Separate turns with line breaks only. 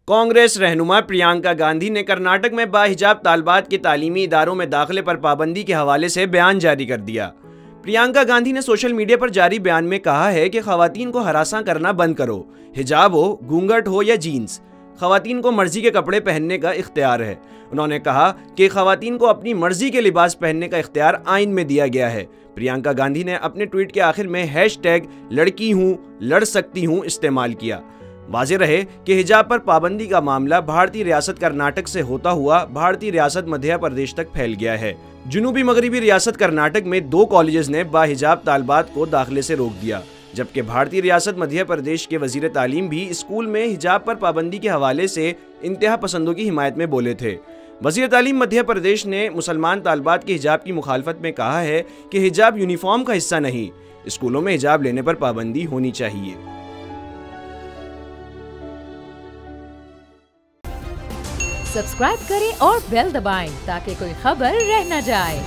कांग्रेस रहनुमा प्रियंका गांधी ने कर्नाटक में बाहिजाब तालिबात के तालीमी इदारों में दाखिले पर पाबंदी के हवाले से बयान जारी कर दिया। प्रियंका गांधी ने सोशल मीडिया पर जारी बयान में कहा है कि खवातीन को हरासा करना बंद करो, हिजाब हो, घूंघट हो या जीन्स, खवातीन को मर्जी के कपड़े पहनने का इख्तियार है। उन्होंने कहा कि खवातीन को अपनी मर्जी के लिबास पहनने का इख्तियार आइन में दिया गया है। प्रियंका गांधी ने अपने ट्वीट के आखिर में हैशटैग लड़की हूँ लड़ सकती हूँ इस्तेमाल किया। वाज़ेह रहे कि हिजाब पर पाबंदी का मामला भारतीय रियासत कर्नाटक से होता हुआ भारतीय रियासत मध्य प्रदेश तक फैल गया है। जुनूबी मगरबी रियासत कर्नाटक में 2 कॉलेजेस ने बाहिजाब तालिबात को दाखिले से रोक दिया, जबकि भारतीय रियासत मध्य प्रदेश के वजीर तालीम भी स्कूल में हिजाब पर पाबंदी के हवाले से इंतहा पसंदों की हिमायत में बोले थे। वजीर तालीम मध्य प्रदेश ने मुसलमान तालिबात के हिजाब की मुखालफत में कहा है कि हिजाब यूनिफॉर्म का हिस्सा नहीं, स्कूलों में हिजाब लेने पर पाबंदी होनी चाहिए।
सब्सक्राइब करें और बेल दबाएं ताकि कोई खबर रह न जाए।